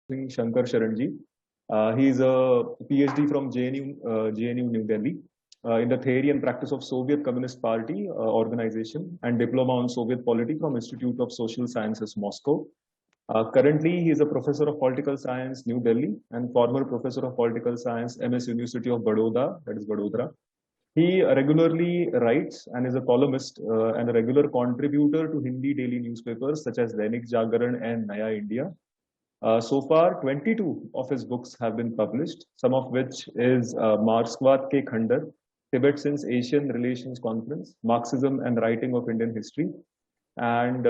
Shankar Sharanji. He is a PhD from JNU New Delhi in the theory and practice of Soviet Communist Party organization and diploma on Soviet polity from Institute of Social Sciences, Moscow. Currently, he is a professor of political science, New Delhi, and former professor of political science, MS University of Baroda, that is Vadodara. He regularly writes and is a columnist and a regular contributor to Hindi daily newspapers such as Dainik Jagaran and Naya India. So far, 22 of his books have been published, some of which is Marxwad Ke Khandar, Tibet since Asian Relations Conference, Marxism and Writing of Indian History, and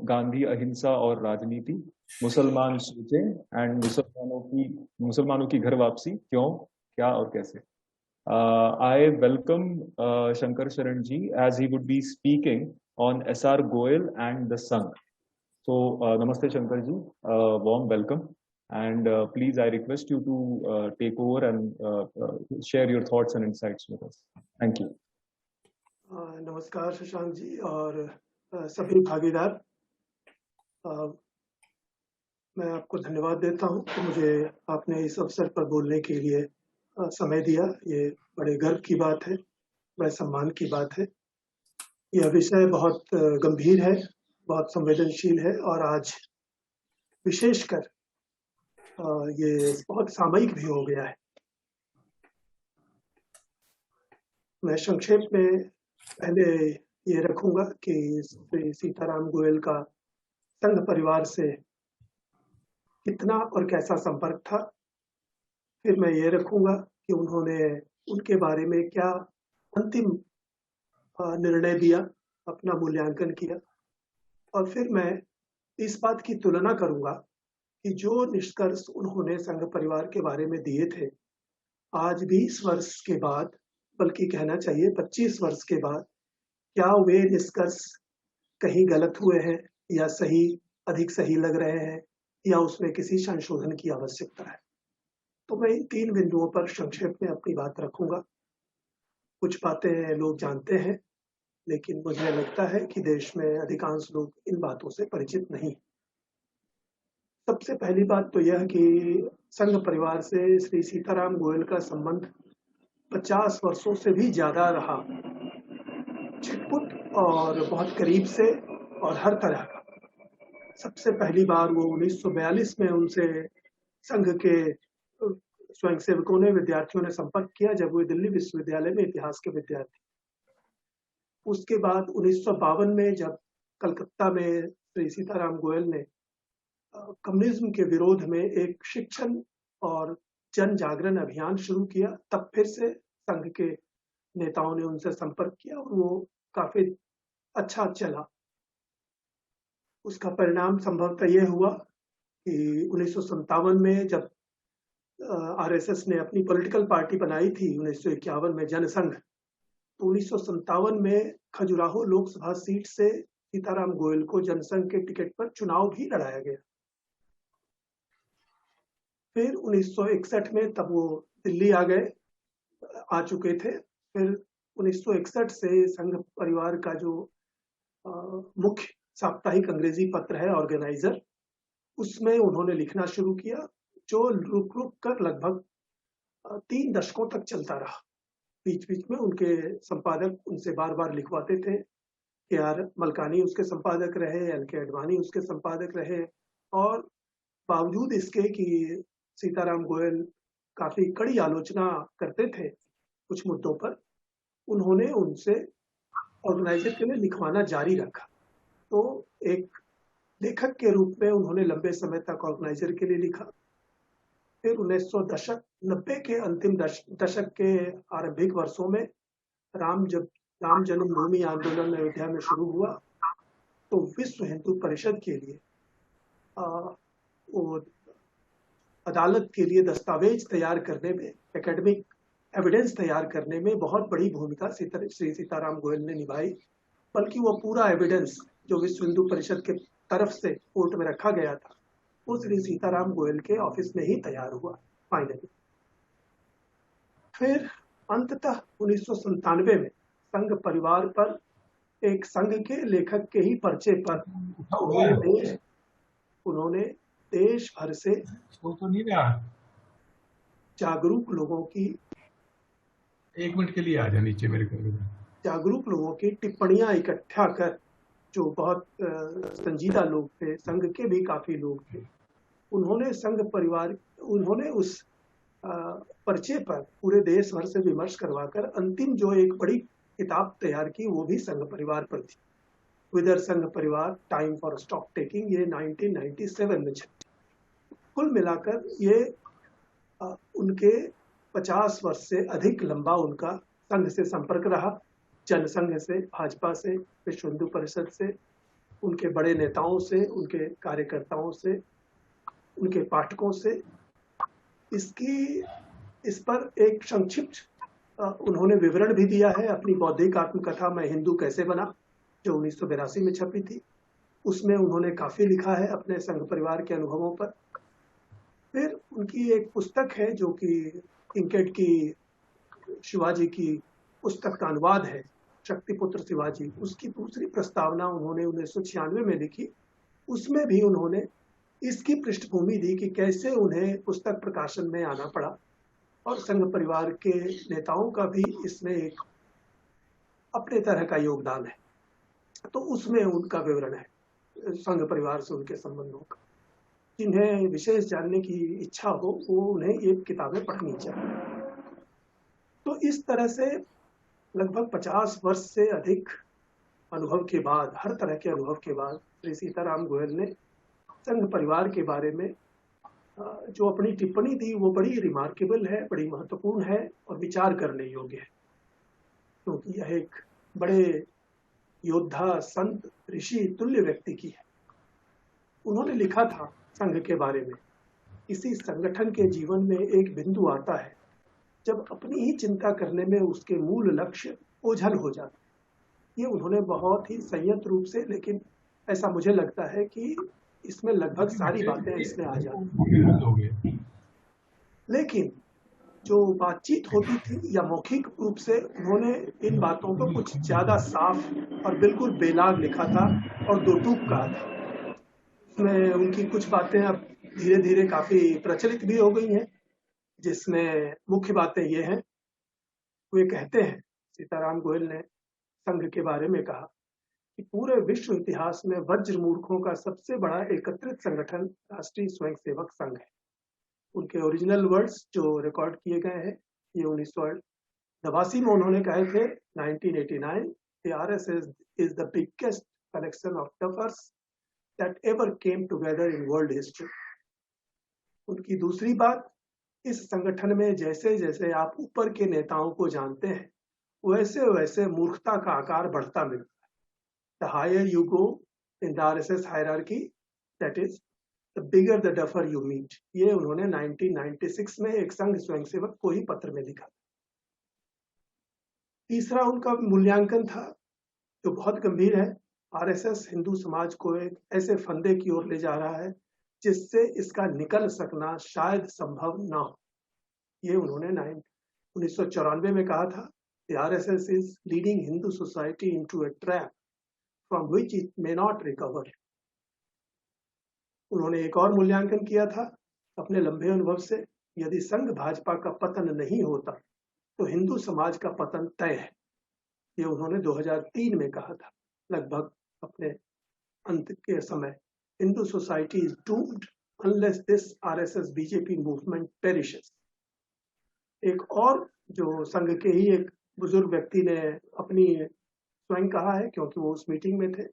Gandhi Ahimsa और राजनीति, मुसलमान सोचें and मुसलमानों की घर वापसी क्यों, क्या और कैसे. I welcome Shankar Sharanji as he would be speaking on S.R. Goel and the Sangh. So, Namaste Shankar ji, warm welcome, and please I request you to take over and share your thoughts and insights with us. Thank you. नमस्कार शशांक जी और सभी भागीदार, मैं आपको धन्यवाद देता हूं कि मुझे आपने इस अवसर पर बोलने के लिए समय दिया. ये बड़े गर्व की बात है, बड़े सम्मान की बात है. यह विषय बहुत गंभीर है, बहुत संवेदनशील है और आज विशेषकर ये बहुत सामयिक भी हो गया है. मैं संक्षेप में पहले ये रखूंगा कि श्री सीताराम गोयल का संघ परिवार से कितना और कैसा संपर्क था. फिर मैं ये रखूंगा कि उन्होंने उनके बारे में क्या अंतिम निर्णय दिया, अपना मूल्यांकन किया, और फिर मैं इस बात की तुलना करूंगा कि जो निष्कर्ष उन्होंने संघ परिवार के बारे में दिए थे, आज 20 वर्ष के बाद, बल्कि कहना चाहिए 25 वर्ष के बाद, क्या वे निष्कर्ष कहीं गलत हुए हैं या सही, अधिक सही लग रहे हैं, या उसमें किसी संशोधन की आवश्यकता है. तो मैं इन 3 बिंदुओं पर संक्षेप में अपनी बात रखूंगा. कुछ बातें लोग जानते हैं, लेकिन मुझे लगता है कि देश में अधिकांश लोग इन बातों से परिचित नहीं. सबसे पहली बात तो यह कि संघ परिवार से श्री सीताराम गोयल का संबंध 50 वर्षों से भी ज्यादा रहा, छिटपुट और बहुत करीब से और हर तरह का. सबसे पहली बार वो 1942 में उनसे संघ के स्वयंसेवकों ने, विद्यार्थियों ने संपर्क किया जब वे दिल्ली विश्वविद्यालय में इतिहास के विद्यार्थी. उसके बाद 1952 में जब कलकत्ता में श्री सीताराम गोयल ने कम्युनिज्म के विरोध में एक शिक्षण और जन जागरण अभियान शुरू किया, तब फिर से संघ के नेताओं ने उनसे संपर्क किया और वो काफी अच्छा चला. उसका परिणाम संभवतः यह हुआ कि 1957 में जब आरएसएस ने अपनी पॉलिटिकल पार्टी बनाई थी 1951 में जनसंघ, तो 1957 में खजुराहो लोकसभा सीट से सीताराम गोयल को जनसंघ के टिकट पर चुनाव भी लड़ाया गया. फिर 1961 में तब वो दिल्ली आ चुके थे. फिर 1961 से संघ परिवार का जो मुख्य साप्ताहिक अंग्रेजी पत्र है ऑर्गेनाइजर, उसमें उन्होंने लिखना शुरू किया, जो रुक रुक कर लगभग 3 दशकों तक चलता रहा. बीच बीच में उनके संपादक उनसे बार बार लिखवाते थे. के.आर. मलकानी उसके संपादक रहे, एल.के. अडवाणी उसके संपादक रहे, और बावजूद इसके कि सीताराम गोयल काफी कड़ी आलोचना करते थे कुछ मुद्दों पर, उन्होंने उनसे ऑर्गेनाइजर के लिए लिखवाना जारी रखा. तो एक लेखक के रूप में उन्होंने लंबे समय तक ऑर्गेनाइजर के लिए लिखा. फिर 1990 के अंतिम दशक के आरंभिक वर्षों में राम जन्मभूमि आंदोलन अयोध्या में शुरू हुआ, तो विश्व हिंदू परिषद के लिए वो अदालत के लिए दस्तावेज तैयार करने में, एकेडमिक एविडेंस तैयार करने में बहुत बड़ी भूमिका श्री सीताराम गोयल ने निभाई. बल्कि वो पूरा एविडेंस जो विश्व हिंदू परिषद के तरफ से कोर्ट में रखा गया था, वो श्री सीताराम गोयल के ऑफिस में ही तैयार हुआ फाइनली. फिर अंततः 1997 में संघ परिवार पर एक संघ के लेखक के ही पर्चे पर उन्होंने देश भर से वो तो नहीं रहा, जागरूक लोगों की 1 मिनट के लिए आ जा नीचे मेरे घर में। जागरूक लोगों की टिप्पणियां इकट्ठा कर, जो बहुत संजीदा लोग थे, संघ के भी काफी लोग थे, उन्होंने संघ परिवार, उन्होंने उस पर्चे पर पूरे देश भर से विमर्श करवाकर अंतिम जो एक बड़ी किताब तैयार की वो भी संघ परिवार पर थी, विदर संघ परिवार टाइम फॉर स्टॉक टेकिंग। ये 1997 में छपी। कुल मिलाकर ये उनके 50 वर्ष से अधिक लंबा उनका संघ से संपर्क रहा, जनसंघ से, भाजपा से, विश्व हिंदू परिषद से, उनके बड़े नेताओं से, उनके कार्यकर्ताओं से, उनके पाठकों से। इस पर एक संक्षिप्त उन्होंने विवरण भी दिया है अपनी बौद्धिक आत्मकथा मैं हिंदू कैसे बना, जो 1982 में छपी थी। उसमें उन्होंने काफी लिखा है अपने संघ परिवार के अनुभवों पर। फिर उनकी एक पुस्तक है जो कि किंकेट की शिवाजी की पुस्तक का अनुवाद है, शक्तिपुत्र शिवाजी। उसकी दूसरी प्रस्तावना उन्होंने 1996 में लिखी। उसमें भी उन्होंने इसकी पृष्ठभूमि दी कि कैसे उन्हें पुस्तक प्रकाशन में आना पड़ा, और संघ परिवार के नेताओं का भी इसमें एक अपने तरह का योगदान है। तो उसमें उनका विवरण है संघ परिवार से उनके संबंधों का। जिन्हें विशेष जानने की इच्छा हो वो उन्हें ये किताबें पढ़नी चाहिए। तो इस तरह से लगभग 50 वर्ष से अधिक अनुभव के बाद, हर तरह के अनुभव के बाद, श्री सीताराम गोयल ने संघ परिवार के बारे में जो अपनी टिप्पणी दी वो बड़ी रिमार्केबल है, बड़ी महत्वपूर्ण है और विचार करने योग्य है, क्योंकि यह एक बड़े योद्धा, संत, ऋषि तुल्य व्यक्ति की है। उन्होंने लिखा था संघ के बारे में, किसी संगठन के जीवन में एक बिंदु आता है जब अपनी ही चिंता करने में उसके मूल लक्ष्य ओझल हो जाता है। ये उन्होंने बहुत ही संयत रूप से, लेकिन ऐसा मुझे लगता है कि इसमें लगभग सारी बातें इसमें आ जाती। लेकिन जो बातचीत होती थी या मौखिक रूप से, उन्होंने इन बातों को कुछ ज्यादा साफ और बिल्कुल बेलाग लिखा था और दो टूक कहा था। उसमें उनकी कुछ बातें अब धीरे धीरे काफी प्रचलित भी हो गई हैं, जिसमें मुख्य बातें ये हैं। वे कहते हैं, सीताराम गोयल ने संघ के बारे में कहा कि पूरे विश्व इतिहास में वज्र मूर्खों का सबसे बड़ा एकत्रित संगठन राष्ट्रीय स्वयंसेवक संघ है। उनके ओरिजिनल वर्ड्स जो रिकॉर्ड किए गए हैं ये 1988 में उन्होंने कहे थे, 1989, the RSS is the biggest collection of toughers that ever came together in world history। उनकी दूसरी बात, इस संगठन में जैसे जैसे आप ऊपर के नेताओं को जानते हैं वैसे वैसे मूर्खता का आकार बढ़ता मिलता है। The higher you go in the RSS hierarchy, that is, the bigger the duffer you meet। ये उन्होंने 1996 में एक संघ स्वयंसेवक को ही पत्र में लिखा। तीसरा उनका मूल्यांकन था जो बहुत गंभीर है। आरएसएस हिंदू समाज को एक ऐसे फंदे की ओर ले जा रहा है जिससे इसका निकल सकना शायद संभव ना हो। ये उन्होंने 1994 में कहा था, The RSS is leading Hindu society into a trap from which it may not recover। उन्होंने एक और मूल्यांकन किया था अपने लंबे अनुभव से, यदि संघ भाजपा का पतन नहीं होता तो हिंदू समाज का पतन तय है। ये उन्होंने 2003 में कहा था, लगभग अपने अंत के समय। Hindu society is doomed unless this RSS BJP movement perishes. एक और जो संघ के ही एक बुजुर्ग व्यक्ति ने अपनी स्वयं कहा है, क्योंकि वो उस मीटिंग में थे,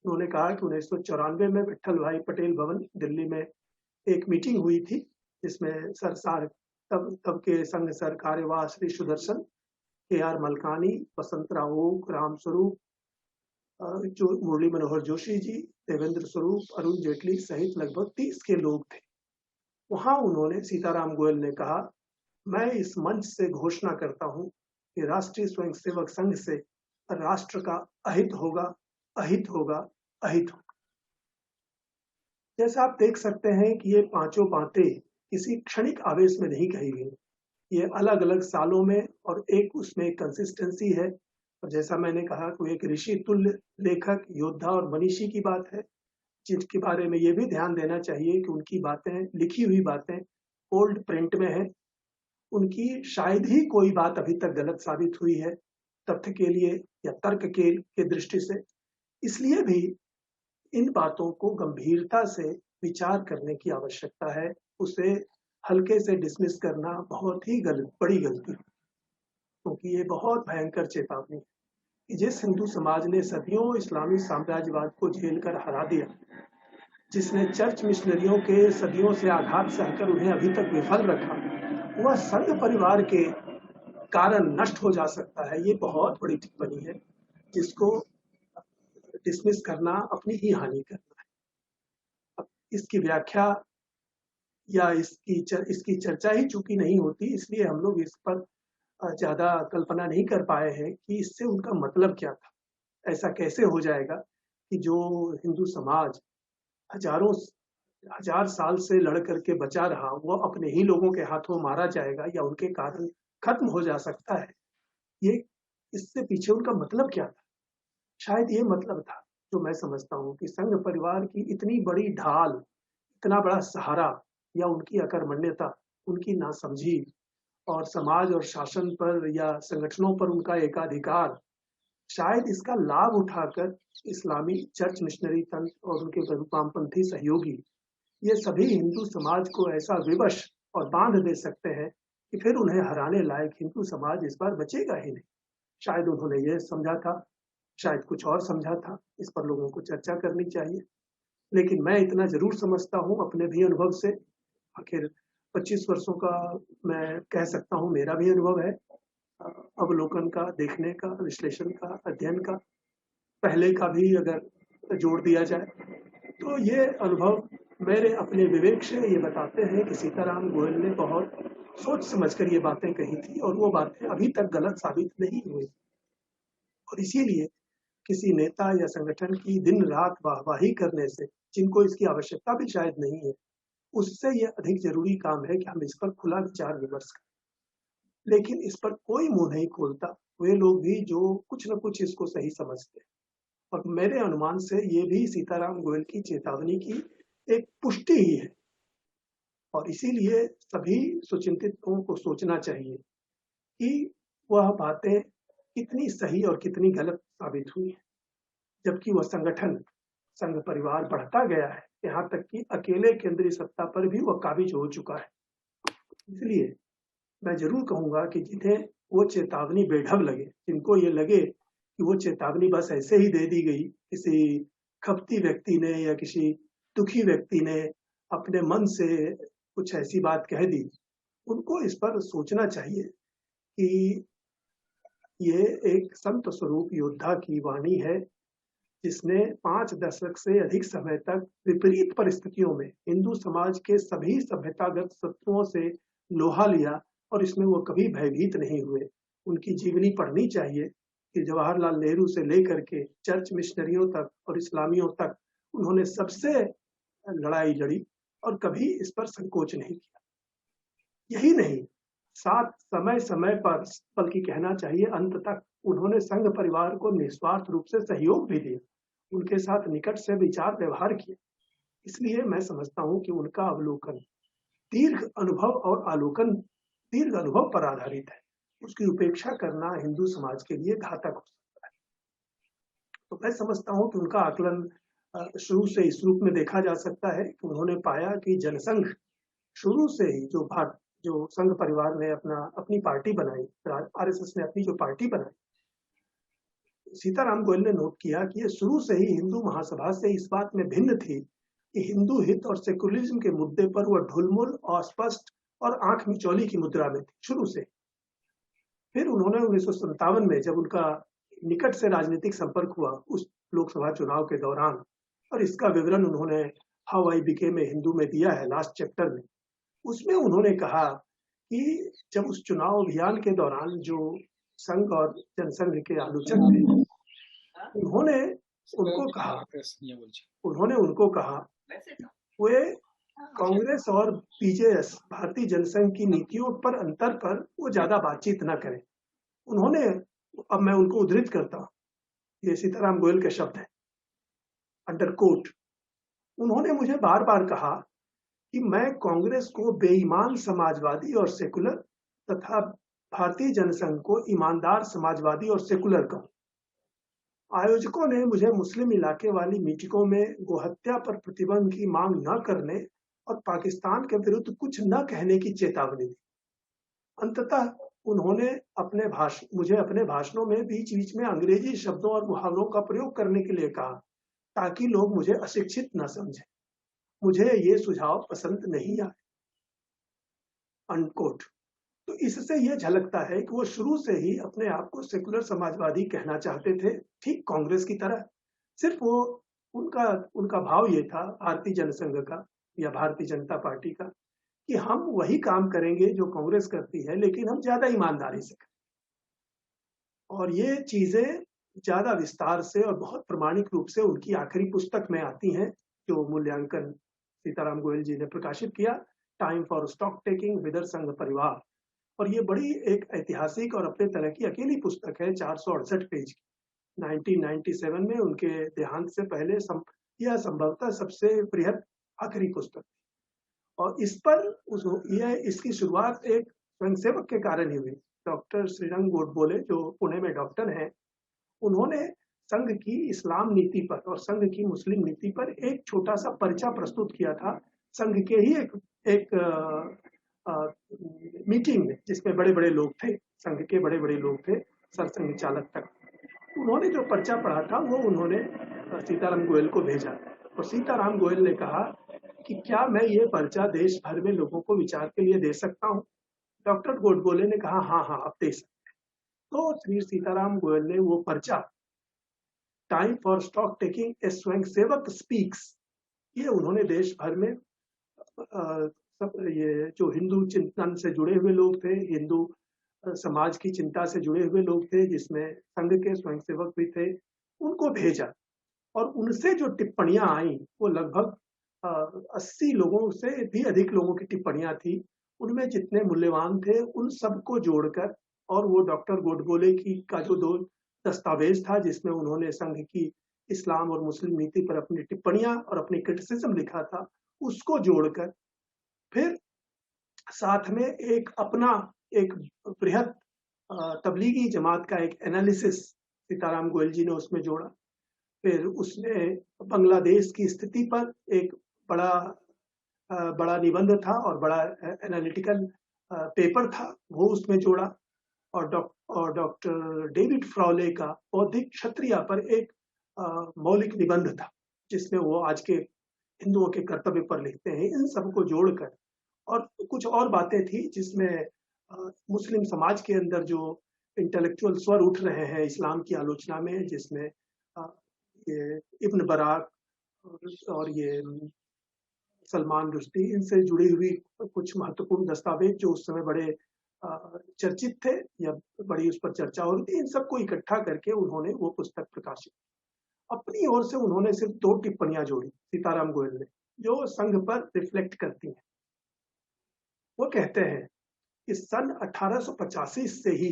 उन्होंने कहा कि 1994 में विट्ठल भाई पटेल भवन दिल्ली में एक मीटिंग हुई थी जिसमें तब के संघ सर कार्यवाह श्री सुदर्शन, के.आर. मलकानी, वसंतराव ओक, राम स्वरूप, जो मुरली मनोहर जोशी जी, देवेंद्र स्वरूप, अरुण जेटली सहित लगभग 30 के लोग थे। वहां उन्होंने, सीताराम गोयल ने कहा, मैं इस मंच से घोषणा करता हूं कि राष्ट्रीय स्वयंसेवक संघ से राष्ट्र का अहित होगा, अहित होगा, अहित होगा। जैसा आप देख सकते हैं कि ये पांचों बातें किसी क्षणिक आवेश में नहीं कही गई, ये अलग अलग सालों में, और एक उसमें कंसिस्टेंसी है। और जैसा मैंने कहा कि एक ऋषि तुल्य लेखक, योद्धा और मनीषी की बात है, जिनके बारे में ये भी ध्यान देना चाहिए कि उनकी बातें, लिखी हुई बातें ओल्ड प्रिंट में है, उनकी शायद ही कोई बात अभी तक गलत साबित हुई है तथ्य के लिए या तर्क के दृष्टि से। इसलिए भी इन बातों को गंभीरता से विचार करने की आवश्यकता है। उसे हल्के से डिसमिस करना बहुत ही बड़ी गलती है, क्योंकि ये बहुत भयंकर चेतावनी है कि जिस हिंदू समाज ने सदियों इस्लामी साम्राज्यवाद को झेल कर हरा दिया, जिसने चर्च मिशनरियों के सदियों से आघात सहकर उन्हें अभी तक विफल रखा, वह संघ परिवार के कारण नष्ट हो जा सकता है। ये बहुत बड़ी टिप्पणी है, जिसको डिसमिस करना अपनी ही हानि करना है। अब इसकी व्याख्या या इसकी चर्चा ही चूंकि नहीं होती, इसलिए हम लोग इस पर ज्यादा कल्पना नहीं कर पाए हैं कि इससे उनका मतलब क्या था। ऐसा कैसे हो जाएगा कि जो हिंदू समाज हजार साल से लड़ करके बचा रहा, वो अपने ही लोगों के हाथों मारा जाएगा या उनके कारण खत्म हो जा सकता है। ये इससे पीछे उनका मतलब क्या था? शायद ये मतलब था, जो मैं समझता हूँ, कि संघ परिवार की इतनी बड़ी ढाल, इतना बड़ा सहारा, या उनकी अकर्मण्यता, उनकी नासमझी और समाज और शासन पर या संगठनों पर उनका एकाधिकार, शायद इसका लाभ उठाकर इस्लामी चर्च मिशनरी तंत्र और उनके वामपंथी सहयोगी ये सभी हिंदू समाज को ऐसा विवश और बांध दे सकते हैं कि फिर उन्हें हराने लायक हिंदू समाज इस बार बचेगा ही नहीं। शायद उन्होंने ये समझा था, शायद कुछ और समझा था। इस पर लोगों को चर्चा करनी चाहिए। लेकिन मैं इतना जरूर समझता हूँ अपने भी अनुभव से, आखिर 25 वर्षों का मैं कह सकता हूँ मेरा भी अनुभव है अवलोकन का, देखने का, विश्लेषण का, अध्ययन का, पहले का भी अगर जोड़ दिया जाए, तो ये अनुभव मेरे अपने विवेक से ये बताते हैं कि सीताराम गोयल ने बहुत सोच समझकर ये बातें कही थी और वो बातें अभी तक गलत साबित नहीं हुई। और इसीलिए किसी नेता या संगठन की दिन रात वाहवाही करने से, जिनको इसकी आवश्यकता भी शायद नहीं है, उससे ये अधिक जरूरी काम है कि हम इस पर खुला विचार विमर्श करें। लेकिन इस पर कोई मुंह नहीं खोलता, वे लोग भी जो कुछ न कुछ इसको सही समझते हैं। और मेरे अनुमान से ये भी सीताराम गोयल की चेतावनी की एक पुष्टि ही है। और इसीलिए सभी सुचिंतितों को सोचना चाहिए कि वह बातें कितनी सही और कितनी गलत साबित हुई है, जबकि वह संगठन, संघ परिवार बढ़ता गया है, यहाँ तक कि अकेले केंद्रीय सत्ता पर भी वह काबिज हो चुका है। इसलिए मैं जरूर कहूंगा कि जिन्हें वो चेतावनी बेढब लगे, जिनको ये लगे कि वो चेतावनी बस ऐसे ही दे दी गई, किसी खपती व्यक्ति ने या किसी दुखी व्यक्ति ने अपने मन से कुछ ऐसी बात कह दी, उनको इस पर सोचना चाहिए कि ये एक संत स्वरूप योद्धा की वाणी है, जिसने 5 दशक से अधिक समय तक विपरीत परिस्थितियों में हिंदू समाज के सभी सभ्यतागत शत्रुओं से लोहा लिया और इसमें वो कभी भयभीत नहीं हुए। उनकी जीवनी पढ़नी चाहिए कि जवाहरलाल नेहरू से लेकर के चर्च मिशनरियों तक और इस्लामियों तक उन्होंने सबसे लड़ाई लड़ी और कभी इस पर संकोच नहीं किया। यही नहीं, साथ समय समय पर, बल्कि कहना चाहिए अंत तक, उन्होंने संघ परिवार को निस्वार्थ रूप से सहयोग भी दिया, उनके साथ निकट से विचार व्यवहार किया। इसलिए मैं समझता हूं कि उनका अवलोकन दीर्घ अनुभव पर आधारित है। उसकी उपेक्षा करना हिंदू समाज के लिए घातक हो सकता है। तो मैं समझता हूं कि उनका आकलन शुरू से इस रूप में देखा जा सकता है कि उन्होंने पाया कि जनसंघ शुरू से ही जो संघ परिवार ने अपनी पार्टी बनाई, आरएसएस ने अपनी जो पार्टी बनाई, सीताराम गोयल ने नोट किया कि ये शुरू से ही हिंदू महासभा से इस बात में भिन्न थी कि हिंदू हित और सेकुलरिज्म के मुद्दे पर वह ढुलमुल, अस्पष्ट और आंख मिचौली की मुद्रा में थी शुरू से। फिर उन्होंने 1957 में जब उनका निकट से राजनीतिक संपर्क हुआ उस लोकसभा चुनाव के दौरान, और इसका विवरण उन्होंने how I became a Hindu में दिया है लास्ट चैप्टर में, उसमें उन्होंने कहा कि जब उस चुनाव अभियान के दौरान जो संघ और जनसंघ के आलोचक थे, उन्होंने उनको कहा वे कांग्रेस और बीजेएस, भारतीय जनसंघ की नीतियों पर अंतर पर वो ज्यादा बातचीत न करें। उन्होंने, अब मैं उनको उद्धृत करता हूं, ये सीताराम गोयल के शब्द हैं, अंडर कोट, उन्होंने मुझे बार बार कहा कि मैं कांग्रेस को बेईमान समाजवादी और सेकुलर तथा भारतीय जनसंघ को ईमानदार समाजवादी और सेकुलर कहूं। आयोजकों ने मुझे मुस्लिम इलाके वाली मीटिंगों में गोहत्या पर प्रतिबंध की मांग न करने और पाकिस्तान के विरुद्ध कुछ न कहने की चेतावनी दी। अंततः उन्होंने मुझे अपने भाषणों में बीच बीच में अंग्रेजी शब्दों और मुहावरों का प्रयोग करने के लिए कहा ताकि लोग मुझे अशिक्षित न समझें। मुझे ये सुझाव पसंद नहीं आए। अनकोट। तो इससे यह झलकता है कि वो शुरू से ही अपने आप को सेकुलर समाजवादी कहना चाहते थे, ठीक कांग्रेस की तरह। सिर्फ वो उनका भाव ये था भारतीय जनसंघ का या भारतीय जनता पार्टी का कि हम वही काम करेंगे जो कांग्रेस करती है, लेकिन हम ज्यादा ईमानदारी से करें। और ये चीजें ज्यादा विस्तार से और बहुत प्रामाणिक रूप से उनकी आखिरी पुस्तक में आती हैं, जो मूल्यांकन सीताराम गोयल जी ने प्रकाशित किया, टाइम फॉर स्टॉक टेकिंग विदर संघ परिवार। और ये बड़ी एक ऐतिहासिक और अपने तरह की अकेली पुस्तक है, 468 पेज की। 1997 में उनके देहांत से पहले यह संभवतः सबसे बृहद आखिरी पुस्तक। और इस पर इसकी शुरुआत एक स्वयंसेवक के कारण ही हुई। डॉक्टर श्रीरंग गोडबोले, जो पुणे में डॉक्टर हैं, उन्होंने संघ की इस्लाम नीति पर और संघ की मुस्लिम नीति पर एक छोटा सा पर्चा प्रस्तुत किया था, संघ के ही एक मीटिंग में, जिसमें बड़े बड़े लोग थे, संघ के बड़े बड़े लोग थे, सरसंघ चालक तक। उन्होंने जो पर्चा पढ़ा था वो उन्होंने सीताराम गोयल को भेजा और सीताराम गोयल ने कहा कि क्या मैं ये पर्चा देश भर में लोगों को विचार के लिए दे सकता हूँ? डॉक्टर गोडबोले ने कहा हाँ आप दे सकते हैं। तो श्री सीताराम गोयल ने वो पर्चा time for stock taking a Swayamsevak speaks, ये उन्होंने देश भर में ये जो हिंदू चिंतन से जुड़े हुए लोग थे, हिंदू समाज की चिंता से जुड़े हुए लोग थे, जिसमें संघ के स्वयंसेवक भी थे, उनको भेजा। और उनसे जो टिप्पणियां आई वो लगभग 80 लोगों से भी अधिक लोगों की टिप्पणियां थी। उनमें जितने मूल्यवान थे उन सबको जोड़कर, और वो डॉक्टर गोडबोले का जो दो दस्तावेज था जिसमें उन्होंने संघ की इस्लाम और मुस्लिम नीति पर अपनी टिप्पणियां और अपनी क्रिटिसिज्म लिखा था, उसको जोड़कर फिर साथ में एक बृहद तबलीगी जमात का एक एनालिसिस सीताराम गोयल जी ने उसमें जोड़ा। फिर उसने बांग्लादेश की स्थिति पर एक बड़ा निबंध था और बड़ा एनालिटिकल पेपर था, वो उसमें जोड़ा। और डॉक्टर डेविड फ्रॉले का बौद्धिक क्षत्रिय पर एक मौलिक निबंध था, जिसमें वो आज के हिंदुओं के कर्तव्य पर लिखते हैं। इन सबको जोड़कर और कुछ और बातें थी जिसमें मुस्लिम समाज के अंदर जो इंटेलेक्चुअल स्वर उठ रहे हैं इस्लाम की आलोचना में, जिसमें ये इब्न बराक और ये सलमान रुश्दी, इनसे जुड़ी हुई कुछ महत्वपूर्ण दस्तावेज जो उस समय बड़े चर्चित थे या बड़ी उस पर चर्चा हो रही थी, इन सबको इकट्ठा करके उन्होंने वो पुस्तक प्रकाशित। अपनी ओर से उन्होंने सिर्फ 2 टिप्पणियां जोड़ी सीताराम गोयल ने, जो संघ पर रिफ्लेक्ट करती हैं। वो कहते हैं कि सन 1885 से ही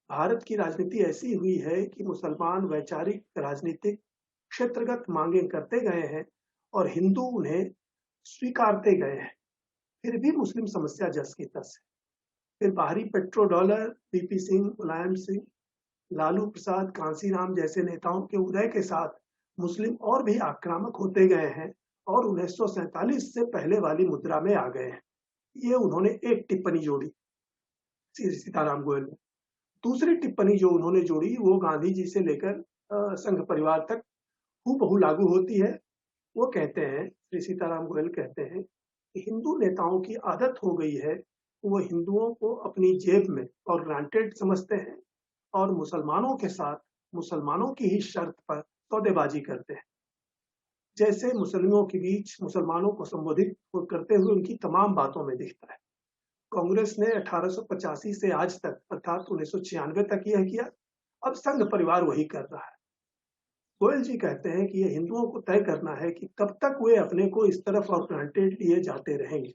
भारत की राजनीति ऐसी हुई है कि मुसलमान वैचारिक राजनीतिक क्षेत्रगत मांगे करते गए हैं और हिंदू उन्हें स्वीकारते गए हैं, फिर भी मुस्लिम समस्या जस की तस है। फिर बाहरी petro dollar, PP Singh, Mulayam Singh, Lalu Prasad, Kanshiram जैसे नेताओं के उदय के साथ मुस्लिम और भी आक्रामक होते गए हैं और 1947 से पहले वाली मुद्रा में आ गए हैं। ये उन्होंने एक टिप्पणी जोड़ी सीताराम गोयल ने। दूसरी टिप्पणी जो उन्होंने जोड़ी वो गांधी जी से लेकर संघ परिवार तक हूबहू लागू होती है। वो कहते हैं, श्री सीताराम गोयल कहते हैं कि हिंदू नेताओं की आदत हो गई है, वो हिंदुओं को अपनी जेब में और ग्रांटेड समझते हैं और मुसलमानों के साथ मुसलमानों की ही शर्त पर सौदेबाजी करते हैं। जैसे मुस्लिमों के बीच मुसलमानों को संबोधित करते हुए उनकी तमाम बातों में दिखता है। कांग्रेस ने 1885 से आज तक अर्थात 1996 तक यह किया, अब संघ परिवार वही कर रहा है। गोयल जी कहते हैं कि यह हिंदुओं को तय करना है कि कब तक वे अपने को इस तरफ और ग्रांटेड लिए जाते रहेंगे।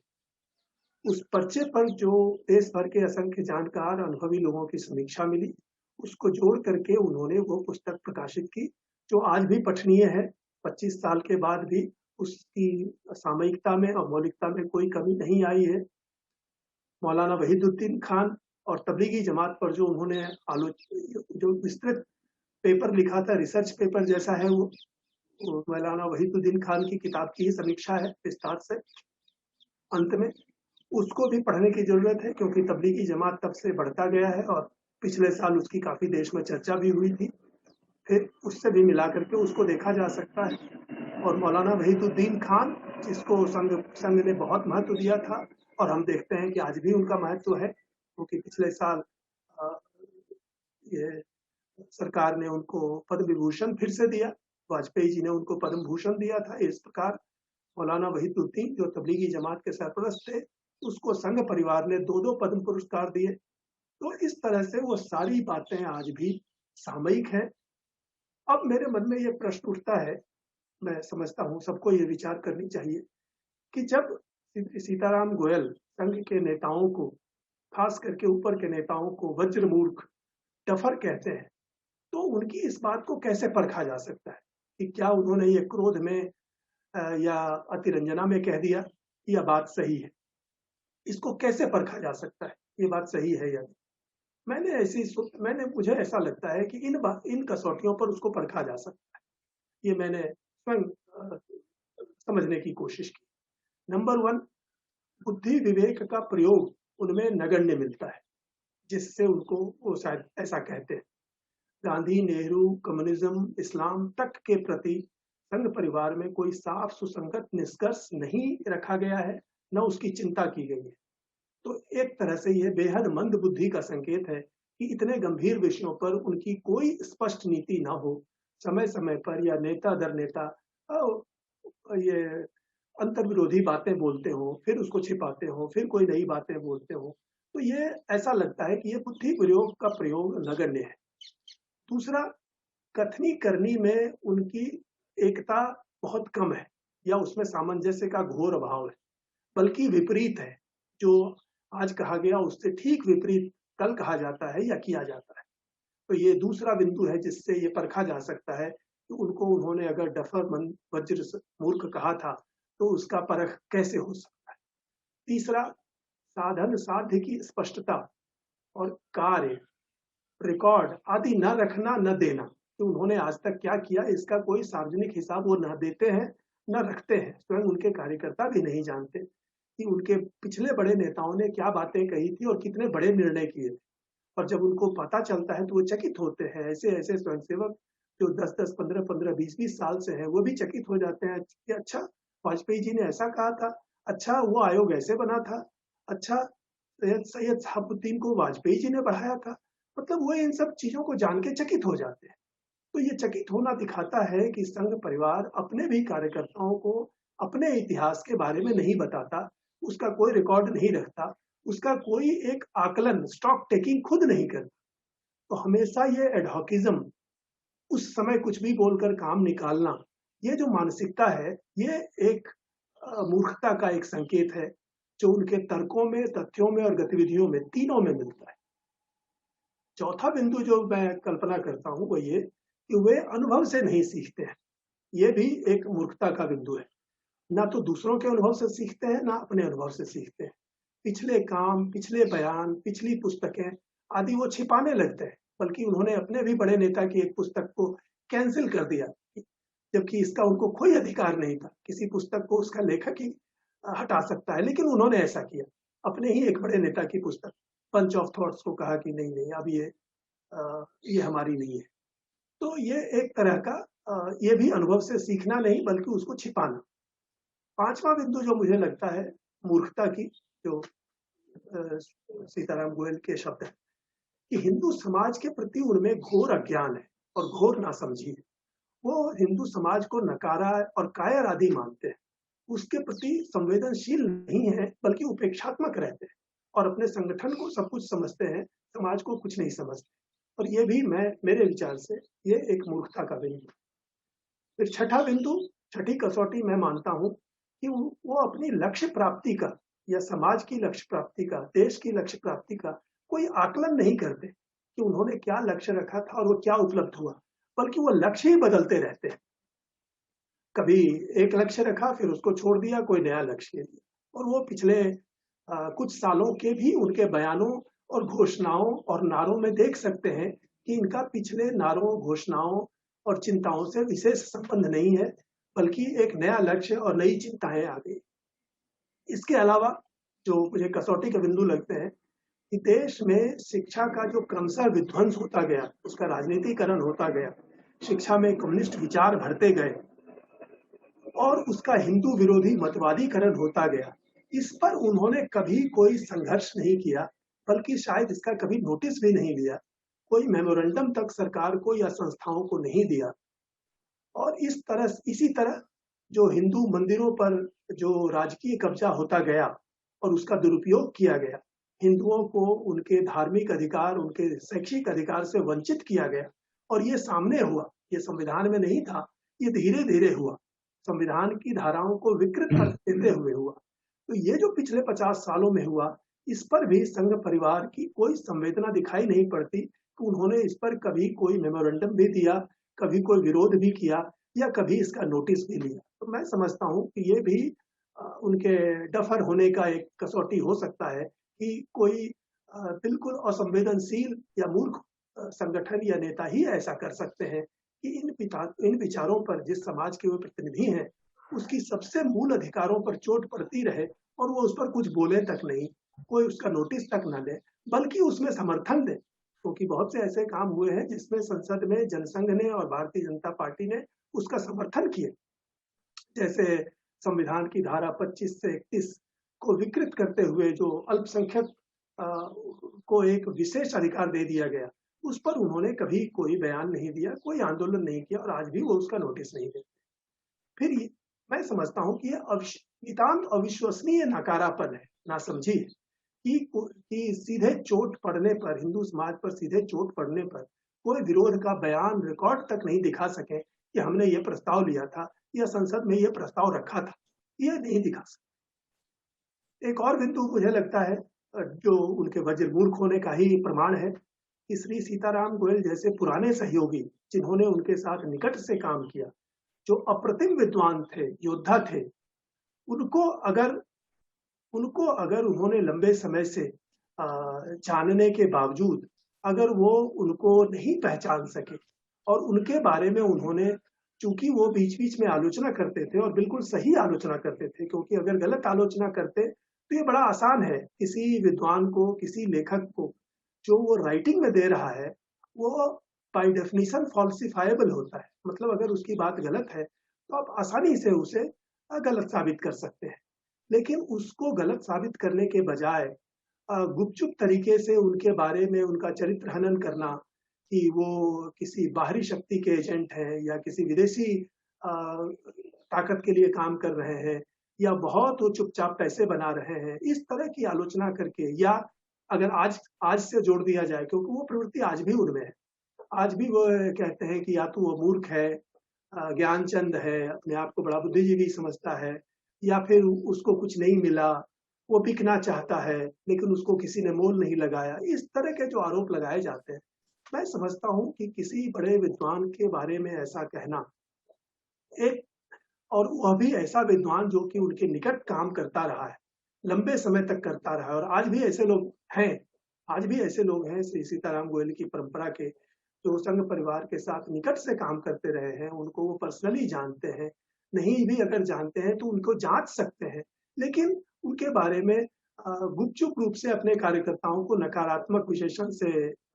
उस पर्चे पर जो देश भर के असंख्य जानकार अनुभवी लोगों की समीक्षा मिली, उसको जोड़ करके उन्होंने वो पुस्तक प्रकाशित की, जो आज भी पठनीय है। 25 साल के बाद भी उसकी सामयिकता में और मौलिकता में कोई कमी नहीं आई है। मौलाना वहीदुद्दीन खान और तबलीगी जमात पर जो उन्होंने जो विस्तृत पेपर लिखा था, रिसर्च पेपर जैसा है वो मौलाना वहीदुद्दीन खान की किताब की ही समीक्षा है विस्तार से। अंत में उसको भी पढ़ने की जरूरत है, क्योंकि तबलीगी जमात तब से बढ़ता गया है और पिछले साल उसकी काफी देश में चर्चा भी हुई थी। फिर उससे भी मिला करके उसको देखा जा सकता है। और मौलाना वहीदुद्दीन खान, जिसको संघ ने बहुत महत्व दिया था, और हम देखते हैं कि आज भी उनका महत्व है, क्योंकि पिछले साल ये सरकार ने उनको पद्म विभूषण फिर से दिया, वाजपेयी जी ने उनको पद्म भूषण दिया था। इस प्रकार मौलाना वहीदुद्दीन जो तबलीगी जमात के सरपरस्त थे, उसको संघ परिवार ने 2-2 पद्म पुरस्कार दिए। तो इस तरह से वो सारी बातें आज भी सामयिक हैं। अब मेरे मन में ये प्रश्न उठता है, मैं समझता हूँ सबको ये विचार करनी चाहिए कि जब सीताराम गोयल संघ के नेताओं को, खास करके ऊपर के नेताओं को वज्र मूर्ख, डफर कहते हैं, तो उनकी इस बात को कैसे परखा जा सकता है कि क्या उन्होंने ये क्रोध में या अतिरंजना में कह दिया, यह बात सही है? इसको कैसे परखा जा सकता है ये बात सही है या नहीं? मुझे ऐसा लगता है कि इन कसौटियों पर उसको परखा जा सकता है। ये मैंने स्वयं समझने की कोशिश की। नंबर 1, बुद्धि विवेक का प्रयोग उनमें नगण्य मिलता है, जिससे उनको वो शायद ऐसा कहते हैं। गांधी, नेहरू, कम्युनिज्म, इस्लाम तक के प्रति संघ परिवार में कोई साफ सुसंगत निष्कर्ष नहीं रखा गया है, न उसकी चिंता की गई है। तो एक तरह से यह बेहद मंद बुद्धि का संकेत है कि इतने गंभीर विषयों पर उनकी कोई स्पष्ट नीति ना हो, समय समय पर या नेता दर नेता ये अंतर्विरोधी बातें बोलते हो, फिर उसको छिपाते हो, फिर कोई नई बातें बोलते हो। तो ये ऐसा लगता है कि ये बुद्धि प्रयोग का प्रयोग नगण्य है। दूसरा, कथनी करनी में उनकी एकता बहुत कम है, या उसमें सामंजस्य का घोर अभाव है, बल्कि विपरीत है। जो आज कहा गया उससे ठीक विपरीत कल कहा जाता है या किया जाता है। तो ये दूसरा बिंदु है जिससे ये परखा जा सकता है कि उन्होंने अगर डफर वज्र मूर्ख कहा था, तो उसका परख कैसे हो सकता है। तीसरा, साधन साध्य की स्पष्टता और कार्य रिकॉर्ड आदि न रखना, न देना, कि उन्होंने आज तक क्या किया इसका कोई सार्वजनिक हिसाब वो न देते हैं, न रखते हैं। स्वयं उनके कार्यकर्ता भी नहीं जानते कि उनके पिछले बड़े नेताओं ने क्या बातें कही थी और कितने बड़े निर्णय किए थे। और जब उनको पता चलता है तो वो चकित होते हैं। ऐसे ऐसे स्वयंसेवक जो 10-10, 15-15, 20-20 साल से हैं, वो भी चकित हो जाते हैं कि अच्छा, वाजपेयी जी ने ऐसा कहा था, अच्छा वो आयोग ऐसे बना था, अच्छा सैयद शहाबुद्दीन को वाजपेयी जी ने बढ़ाया था। मतलब वो इन सब चीजों को जान के चकित हो जाते हैं। तो ये चकित होना दिखाता है कि संघ परिवार अपने भी कार्यकर्ताओं को अपने इतिहास के बारे में नहीं बताता, उसका कोई रिकॉर्ड नहीं रखता, उसका कोई एक आकलन, स्टॉक टेकिंग खुद नहीं करता। तो हमेशा ये एडहॉकिज्म, उस समय कुछ भी बोलकर काम निकालना, ये जो मानसिकता है, ये एक मूर्खता का एक संकेत है, जो उनके तर्कों में, तथ्यों में और गतिविधियों में, तीनों में मिलता है। चौथा बिंदु जो मैं कल्पना करता हूं वो ये कि वे अनुभव से नहीं सीखते हैं। ये भी एक मूर्खता का बिंदु है। ना तो दूसरों के अनुभव से सीखते हैं, ना अपने अनुभव से सीखते हैं। पिछले काम, पिछले बयान, पिछली पुस्तकें आदि वो छिपाने लगते हैं। बल्कि उन्होंने अपने भी बड़े नेता की एक पुस्तक को कैंसिल कर दिया, जबकि इसका उनको कोई अधिकार नहीं था। किसी पुस्तक को उसका लेखक ही हटा सकता है, लेकिन उन्होंने ऐसा किया। अपने ही एक बड़े नेता की पुस्तक पंच ऑफ थॉट्स को कहा कि नहीं नहीं, अब ये हमारी नहीं है। तो ये एक तरह का ये भी अनुभव से सीखना नहीं, बल्कि उसको छिपाना। पांचवा बिंदु जो मुझे लगता है मूर्खता की, जो सीताराम गोयल के शब्द है, कि हिंदू समाज के प्रति उनमें घोर अज्ञान है और घोर नासमझी है। वो हिंदू समाज को नकारा और कायर आदि मानते हैं, उसके प्रति संवेदनशील नहीं है, बल्कि उपेक्षात्मक रहते हैं और अपने संगठन को सब कुछ समझते हैं, समाज को कुछ नहीं समझते। और ये भी मेरे विचार से ये एक मूर्खता का बिंदु। फिर छठा बिंदु, छठी कसौटी मैं मानता हूं कि वो अपनी लक्ष्य प्राप्ति का या समाज की लक्ष्य प्राप्ति का, देश की लक्ष्य प्राप्ति का कोई आकलन नहीं करते कि उन्होंने क्या लक्ष्य रखा था और वो क्या उपलब्ध हुआ, बल्कि वो लक्ष्य ही बदलते रहते हैं। कभी एक लक्ष्य रखा, फिर उसको छोड़ दिया, कोई नया लक्ष्य ले लिया। और वो पिछले कुछ सालों के भी उनके बयानों और घोषणाओं और नारों में देख सकते हैं कि इनका पिछले नारों, घोषणाओं और चिंताओं से विशेष संबंध नहीं है, बल्कि एक नया लक्ष्य और नई चिंताएं आ गई। इसके अलावा जो मुझे कसौटी के बिंदु लगते हैं कि देश में शिक्षा का जो क्रमशः विध्वंस होता गया, उसका राजनीतिकरण होता गया, शिक्षा में कम्युनिस्ट विचार भरते गए और उसका हिंदू विरोधी मतवादीकरण होता गया, इस पर उन्होंने कभी कोई संघर्ष नहीं किया, बल्कि शायद इसका कभी नोटिस भी नहीं लिया, कोई मेमोरेंडम तक सरकार को या संस्थाओं को नहीं दिया। और इसी तरह जो हिंदू मंदिरों पर जो राजकीय कब्जा होता गया और उसका दुरुपयोग किया गया, हिंदुओं को उनके धार्मिक अधिकार, उनके शैक्षिक अधिकार से वंचित किया गया, और ये सामने हुआ, ये संविधान में नहीं था, ये धीरे धीरे हुआ, संविधान की धाराओं को विकृत अर्थ देते हुए हुआ। तो ये जो पिछले 50 सालों में हुआ, इस पर भी संघ परिवार की कोई संवेदना दिखाई नहीं पड़ती कि उन्होंने इस पर कभी कोई मेमोरेंडम भी दिया, कभी कोई विरोध भी किया या कभी इसका नोटिस भी लिया। तो मैं समझता हूँ कि ये भी उनके डफर होने का एक कसौटी हो सकता है कि कोई बिल्कुल असंवेदनशील या मूर्ख संगठन या नेता ही ऐसा कर सकते हैं कि इन विचारों पर जिस समाज के वो प्रतिनिधि हैं, उसकी सबसे मूल अधिकारों पर चोट पड़ती रहे और वो उस पर कुछ बोले तक नहीं, कोई उसका नोटिस तक न ले, बल्कि उसमें समर्थन दे। क्योंकि बहुत से ऐसे काम हुए हैं जिसमें संसद में जनसंघ ने और भारतीय जनता पार्टी ने उसका समर्थन किए, जैसे संविधान की धारा 25 से 31 को विकृत करते हुए जो अल्पसंख्यक को एक विशेष अधिकार दे दिया गया, उस पर उन्होंने कभी कोई बयान नहीं दिया, कोई आंदोलन नहीं किया और आज भी वो उसका नोटिस नहीं देते। फिर मैं समझता हूँ कि ये नितांत अविश्वसनीय नकारापन है, नासमझी है कि सीधे चोट पड़ने पर, हिंदू समाज पर सीधे चोट पड़ने पर कोई विरोध का बयान, रिकॉर्ड तक नहीं दिखा सके कि हमने ये प्रस्ताव लिया था या संसद में ये प्रस्ताव रखा था, ये नहीं दिखा सकते। एक और बिंदु मुझे लगता है जो उनके वज्र मूर्ख होने का ही प्रमाण है कि श्री सीताराम गोयल जैसे पुराने सहयोगी जिन्होंने उनके साथ निकट से काम किया, जो अप्रतिम विद्वान थे, योद्धा थे, उनको अगर उन्होंने लंबे समय से जानने के बावजूद अगर वो उनको नहीं पहचान सके और उनके बारे में उन्होंने, चूंकि वो बीच बीच में आलोचना करते थे और बिल्कुल सही आलोचना करते थे, क्योंकि अगर गलत आलोचना करते तो ये बड़ा आसान है किसी विद्वान को, किसी लेखक को जो वो राइटिंग में दे रहा है वो बाय डेफिनेशन फॉल्सिफाइबल होता है। मतलब अगर उसकी बात गलत है तो आप आसानी से उसे गलत साबित कर सकते हैं, लेकिन उसको गलत साबित करने के बजाय गुपचुप तरीके से उनके बारे में उनका चरित्र हनन करना कि वो किसी बाहरी शक्ति के एजेंट हैं या किसी विदेशी ताकत के लिए काम कर रहे हैं या बहुत वो चुपचाप पैसे बना रहे हैं, इस तरह की आलोचना करके, या अगर आज से जोड़ दिया जाए, क्योंकि वो प्रवृत्ति आज भी उनमें है, आज भी वो कहते हैं कि या तो वो मूर्ख है, ज्ञानचंद है, अपने आप को बड़ा बुद्धिजीवी समझता है, या फिर उसको कुछ नहीं मिला, वो बिकना चाहता है लेकिन उसको किसी ने मोल नहीं लगाया। इस तरह के जो आरोप लगाए जाते हैं, मैं समझता हूँ कि किसी बड़े विद्वान के बारे में ऐसा कहना, एक और वह भी ऐसा विद्वान जो कि उनके निकट काम करता रहा है, लंबे समय तक करता रहा है, और आज भी ऐसे लोग हैं, आज भी ऐसे लोग हैं श्री सीताराम गोयल की परंपरा के, जो संघ परिवार के साथ निकट से काम करते रहे हैं, उनको वो पर्सनली जानते हैं, नहीं भी अगर जानते हैं तो उनको जांच सकते हैं, लेकिन उनके बारे में गुपचुप रूप से अपने कार्यकर्ताओं को नकारात्मक विशेषण से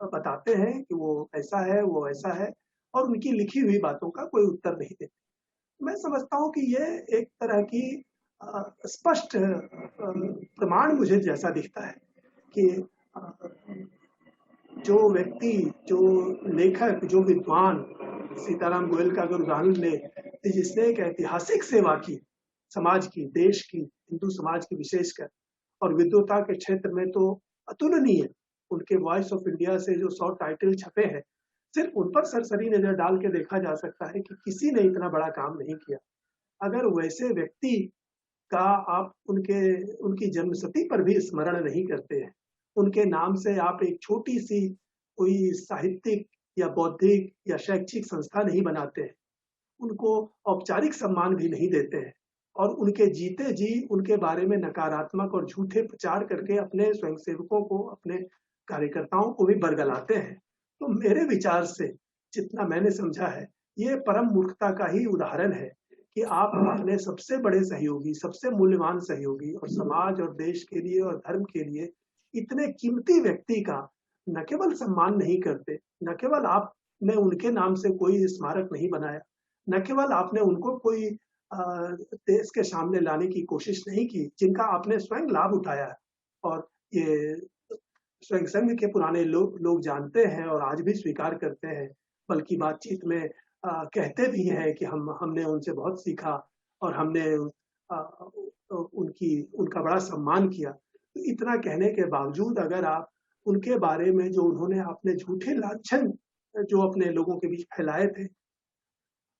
बताते हैं कि वो ऐसा है, वो ऐसा है, और उनकी लिखी हुई बातों का कोई उत्तर नहीं देते। मैं समझता हूँ कि ये एक तरह की स्पष्ट प्रमाण मुझे जैसा दिखता है कि जो व्यक्ति, जो लेखक, जो विद्वान, सीताराम गोयल का अगर उदाहरण ले, जिसने एक ऐतिहासिक सेवा की समाज की, देश की, हिंदू समाज की विशेषकर, और विद्वता के क्षेत्र में तो अतुलनीय, उनके वॉइस ऑफ इंडिया से जो 100 टाइटल छपे हैं, सिर्फ उन पर सरसरी नजर डाल के देखा जा सकता है कि किसी ने इतना बड़ा काम नहीं किया। अगर वैसे व्यक्ति का आप उनकी जन्मशती पर भी स्मरण नहीं करते हैं, उनके नाम से आप एक छोटी सी कोई साहित्यिक या बौद्धिक या शैक्षिक संस्था नहीं बनाते हैं, उनको औपचारिक सम्मान भी नहीं देते हैं और उनके जीते जी उनके बारे में नकारात्मक और झूठे प्रचार करके अपने स्वयंसेवकों को, अपने कार्यकर्ताओं को भी बरगलाते हैं। तो मेरे विचार से जितना मैंने समझा है, ये परम मूर्खता का ही उदाहरण है कि आप अपने सबसे बड़े सहयोगी, सबसे मूल्यवान सहयोगी और समाज और देश के लिए और धर्म के लिए इतने कीमती व्यक्ति का न केवल सम्मान नहीं करते, न केवल आपने उनके नाम से कोई स्मारक नहीं बनाया, न केवल आपने उनको कोई देश के सामने लाने की कोशिश नहीं की, जिनका आपने स्वयं लाभ उठाया है। और ये स्वयं संघ के पुराने लोग जानते हैं और आज भी स्वीकार करते हैं, बल्कि बातचीत में कहते भी हैं कि हमने उनसे बहुत सीखा और हमने उनका बड़ा सम्मान किया। तो इतना कहने के बावजूद अगर आप उनके बारे में जो उन्होंने अपने झूठे लांछन जो अपने लोगों के बीच फैलाए थे,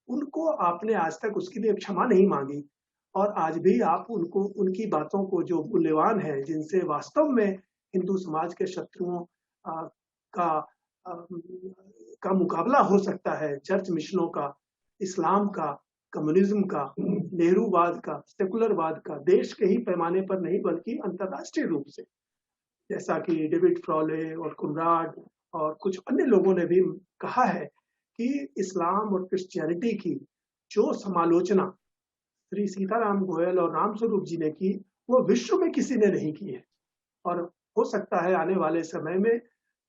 उनको आपने आज तक उसके लिए क्षमा नहीं मांगी और आज भी आप उनको उनकी बातों को जो मूल्यवान है, जिनसे वास्तव में हिंदू समाज के शत्रुओं का मुकाबला हो सकता है, चर्च मिशनों का, इस्लाम का, कम्युनिज्म का, नेहरूवाद का, सेकुलरवाद का, देश के ही पैमाने पर नहीं बल्कि अंतर्राष्ट्रीय रूप से, जैसा कि डेविड फ्रॉले और कुनराड और कुछ अन्य लोगों ने भी कहा है कि इस्लाम और क्रिश्चियनिटी की जो समालोचना श्री सीताराम गोयल और रामस्वरूप जी ने की, वो विश्व में किसी ने नहीं की है। और हो सकता है आने वाले समय में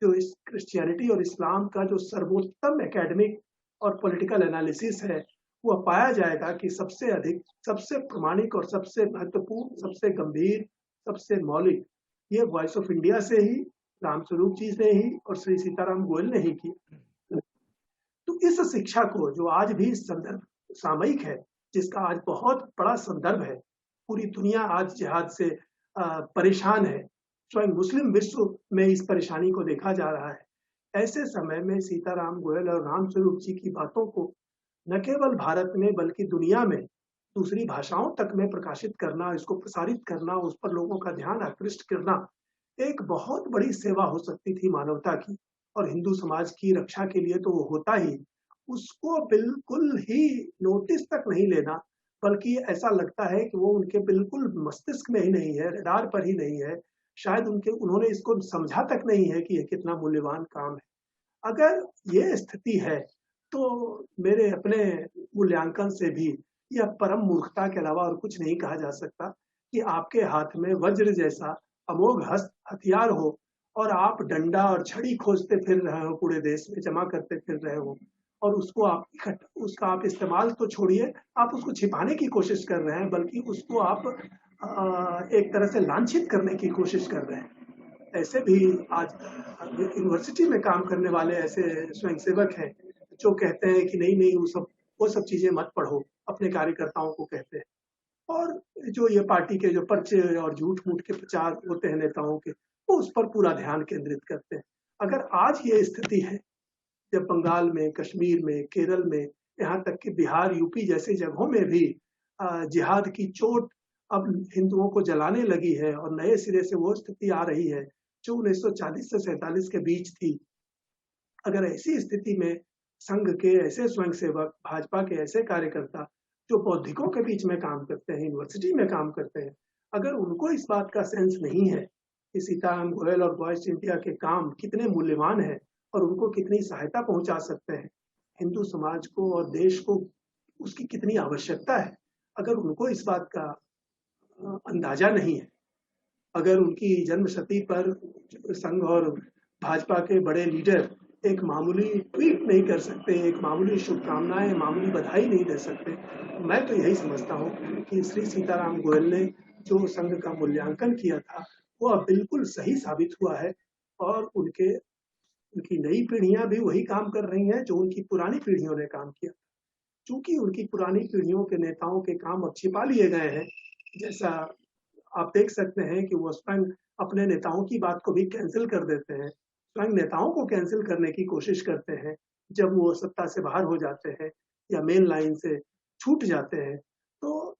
जो इस क्रिश्चियनिटी और इस्लाम का जो सर्वोत्तम एकेडमिक और पॉलिटिकल एनालिसिस है, वो पाया जाएगा कि सबसे अधिक, सबसे प्रामाणिक और सबसे महत्वपूर्ण, सबसे गंभीर, सबसे मौलिक ये वॉइस ऑफ इंडिया से ही, रामस्वरूप जी ने ही और श्री सीताराम गोयल ने ही की। तो इस शिक्षा को जो आज भी संदर्भ सामयिक है, जिसका आज बहुत बड़ा संदर्भ है, पूरी दुनिया आज जिहाद से परेशान है, स्वयं मुस्लिम विश्व में इस परेशानी को देखा जा रहा है। ऐसे समय में सीताराम गोयल और रामस्वरूप जी की बातों को न केवल भारत में बल्कि दुनिया में दूसरी भाषाओं तक में प्रकाशित करना, इसको प्रसारित करना, उस पर लोगों का ध्यान आकृष्ट करना एक बहुत बड़ी सेवा हो सकती थी मानवता की। और हिंदू समाज की रक्षा के लिए तो वो होता ही, उसको बिल्कुल ही नोटिस तक नहीं लेना, बल्कि ऐसा लगता है कि वो उनके बिल्कुल मस्तिष्क में ही नहीं है, रडार पर ही नहीं है, शायद उन्होंने इसको समझा तक नहीं है कि ये कितना मूल्यवान काम है। अगर ये स्थिति है तो मेरे अपने मूल्यांकन से भी यह परम मूर्खता के अलावा और कुछ नहीं कहा जा सकता कि आपके हाथ में वज्र जैसा अमोघ हथियार हो और आप डंडा और छड़ी खोजते फिर रहे हो, पूरे देश में जमा करते फिर रहे हो, और उसका आप इस्तेमाल तो छोड़िए, आप उसको छिपाने की कोशिश कर रहे हैं, बल्कि उसको आप एक तरह से लांछित करने की कोशिश कर रहे हैं। ऐसे भी आज यूनिवर्सिटी में काम करने वाले ऐसे स्वयंसेवक हैं जो कहते हैं कि नहीं वो सब चीजें मत पढ़ो, अपने कार्यकर्ताओं को कहते हैं। और जो ये पार्टी के जो पर्चे और झूठ मूठ के प्रचार होते हैं नेताओं के, वो उस पर पूरा ध्यान केंद्रित करते हैं। अगर आज ये स्थिति है, जब बंगाल में, कश्मीर में, केरल में, यहाँ तक कि बिहार, यूपी जैसी जगहों में भी जिहाद की चोट अब हिंदुओं को जलाने लगी है और नए सिरे से वो स्थिति आ रही है जो 1940 से 47 के बीच थी। अगर ऐसी स्थिति में संघ के ऐसे स्वयंसेवक, भाजपा के ऐसे कार्यकर्ता जो बौद्धिकों के बीच में काम करते हैं, यूनिवर्सिटी में काम करते हैं, अगर उनको इस बात का सेंस नहीं है कि सीताराम गोयल और वॉइस इंडिया के काम कितने मूल्यवान है और उनको कितनी सहायता पहुंचा सकते हैं, हिंदू समाज को और देश को उसकी कितनी आवश्यकता है, अगर उनको इस बात का अंदाजा नहीं है, अगर उनकी जन्मशती पर संघ और भाजपा के बड़े लीडर एक मामूली ट्वीट नहीं कर सकते, एक मामूली शुभकामनाएं, मामूली बधाई नहीं दे सकते, मैं तो यही समझता हूँ कि श्री सीताराम गोयल ने जो संघ का मूल्यांकन किया था वो अब बिल्कुल सही साबित हुआ है और उनकी नई पीढ़ियां भी वही काम कर रही हैं जो उनकी पुरानी पीढ़ियों ने काम किया। चूंकि उनकी पुरानी पीढ़ियों के नेताओं के काम अब छिपा लिए गए हैं, जैसा आप देख सकते हैं कि वो स्वयं अपने नेताओं की बात को भी कैंसिल कर देते हैं, स्वयं नेताओं को कैंसिल करने की कोशिश करते हैं जब वो सत्ता से बाहर हो जाते हैं या मेन लाइन से छूट जाते हैं। तो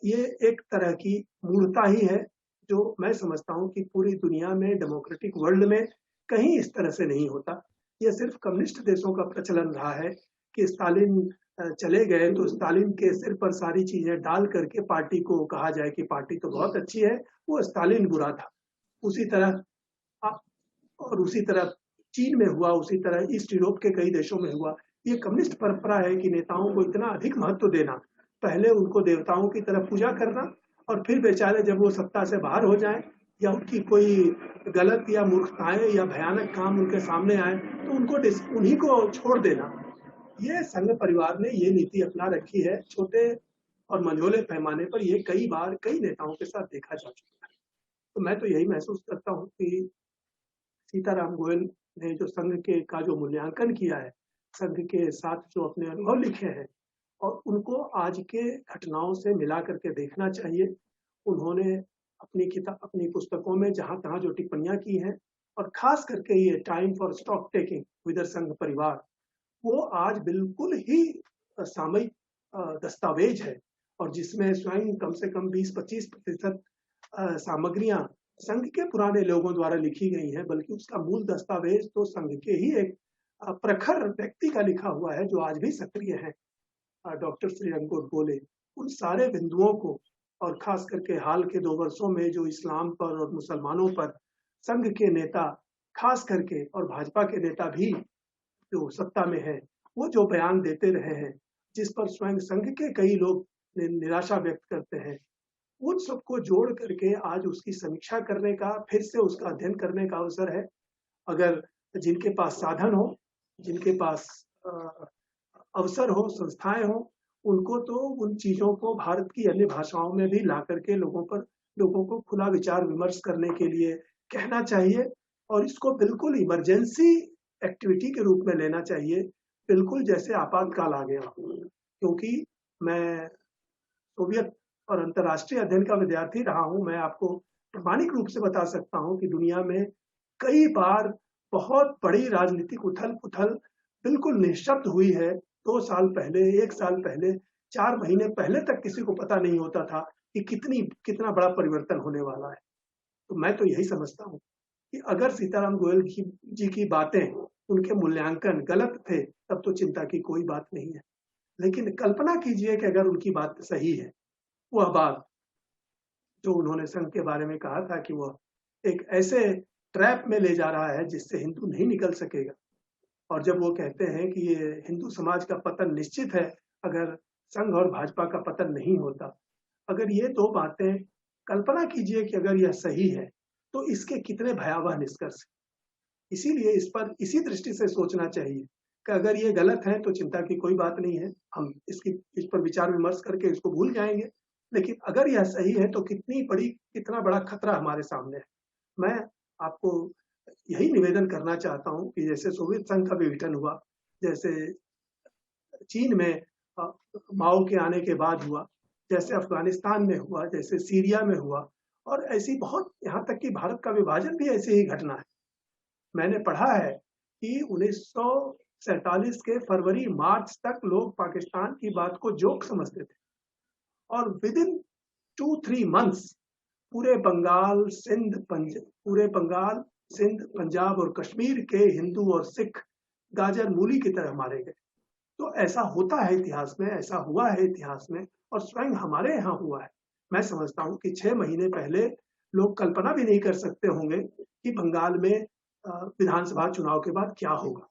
ये एक तरह की मूर्खता ही है जो मैं समझता हूँ कि पूरी दुनिया में, डेमोक्रेटिक वर्ल्ड में कहीं इस तरह से नहीं होता। यह सिर्फ कम्युनिस्ट देशों का प्रचलन रहा है कि स्टालिन चले गए तो स्टालिन के सिर पर सारी चीजें डाल करके पार्टी को कहा जाए कि पार्टी तो बहुत अच्छी है, वो स्टालिन बुरा था। उसी तरह और उसी तरह चीन में हुआ, उसी तरह ईस्ट यूरोप के कई देशों में हुआ। ये कम्युनिस्ट परंपरा है कि नेताओं को इतना अधिक महत्व देना, पहले उनको देवताओं की तरह पूजा करना और फिर बेचारे जब वो सत्ता से बाहर हो जाएं या उनकी कोई गलत या मूर्खताएं या भयानक काम उनके सामने आए तो उन्हीं को छोड़ देना। ये संघ परिवार ने ये नीति अपना रखी है। छोटे और मंझोले पैमाने पर ये कई बार कई नेताओं के साथ देखा जा चुका है। तो मैं तो यही महसूस करता हूँ कि सीताराम गोयल ने जो संघ के का जो मूल्यांकन किया है, संघ के साथ जो अपने अनुभव लिखे हैं और उनको आज के घटनाओं से मिला करके देखना चाहिए। उन्होंने अपनी पुस्तकों में जहां तहां जो टिप्पणियां की हैं और खास करके ये time for stock taking with संघ परिवार, वो आज बिल्कुल ही सामयिक दस्तावेज है और जिसमें स्वयं कम से कम 20-25% सामग्रियां संघ के पुराने लोगों द्वारा लिखी गई हैं, बल्कि उसका मूल दस्तावेज तो संघ के ही एक प्रखर व्यक्ति का लिखा हुआ है जो आज भी सक्रिय है, डॉक्टर श्रीरंगोट गोले। उन सारे बिंदुओं को और खास करके हाल के 2 वर्षों में जो इस्लाम पर और मुसलमानों पर संघ के नेता खास करके और भाजपा के नेता भी जो सत्ता में है वो जो बयान देते रहे हैं, जिस पर स्वयं संघ के कई लोग निराशा व्यक्त करते हैं, उन सबको जोड़ करके आज उसकी समीक्षा करने का, फिर से उसका अध्ययन करने का अवसर है। अगर जिनके पास साधन हो, जिनके पास अवसर हो, संस्थाएं हो, उनको तो उन चीजों को भारत की अन्य भाषाओं में भी ला करके लोगों को खुला विचार विमर्श करने के लिए कहना चाहिए और इसको बिल्कुल इमरजेंसी एक्टिविटी के रूप में लेना चाहिए, बिल्कुल जैसे आपातकाल आ गया। क्योंकि मैं सोवियत और अंतर्राष्ट्रीय अध्ययन का विद्यार्थी रहा हूं, मैं आपको प्रामाणिक रूप से बता सकता हूं कि दुनिया में कई बार बहुत बड़ी राजनीतिक उथल-पुथल बिल्कुल निःशब्द हुई है। 2 साल पहले, 1 साल पहले, 4 महीने पहले तक किसी को पता नहीं होता था कि कितना बड़ा परिवर्तन होने वाला है। तो मैं तो यही समझता हूँ कि अगर सीताराम गोयल जी की बातें, उनके मूल्यांकन गलत थे, तब तो चिंता की कोई बात नहीं है। लेकिन कल्पना कीजिए कि अगर उनकी बात सही है, वह बात जो उन्होंने संघ के बारे में कहा था कि वह एक ऐसे ट्रैप में ले जा रहा है जिससे हिंदू नहीं निकल सकेगा, और जब वो कहते हैं कि ये हिंदू समाज का पतन निश्चित है अगर संघ और भाजपा का पतन नहीं होता, अगर ये 2 बातें, कल्पना कीजिए कि अगर यह सही है तो इसके कितने भयावह निष्कर्ष। इसीलिए इस पर इसी दृष्टि से सोचना चाहिए कि अगर ये गलत है तो चिंता की कोई बात नहीं है, हम इस पर विचार विमर्श करके इसको भूल जाएंगे। लेकिन अगर यह सही है तो कितना बड़ा खतरा हमारे सामने है। मैं आपको यही निवेदन करना चाहता हूं कि जैसे सोवियत संघ का विघटन हुआ, जैसे चीन में माओ के आने के बाद हुआ, जैसे अफगानिस्तान में हुआ, जैसे सीरिया में हुआ, और ऐसी बहुत, यहाँ तक कि भारत का विभाजन भी ऐसी ही घटना है। मैंने पढ़ा है कि 1947 के फरवरी मार्च तक लोग पाकिस्तान की बात को जोक समझते थे और विद इन 2-3 मंथ्स पूरे बंगाल, सिंध, पंजाब और कश्मीर के हिंदू और सिख गाजर मूली की तरह मारे गए। तो ऐसा होता है इतिहास में, ऐसा हुआ है इतिहास में और स्वयं हमारे यहाँ हुआ है। मैं समझता हूँ कि 6 महीने पहले लोग कल्पना भी नहीं कर सकते होंगे कि बंगाल में विधानसभा चुनाव के बाद क्या होगा।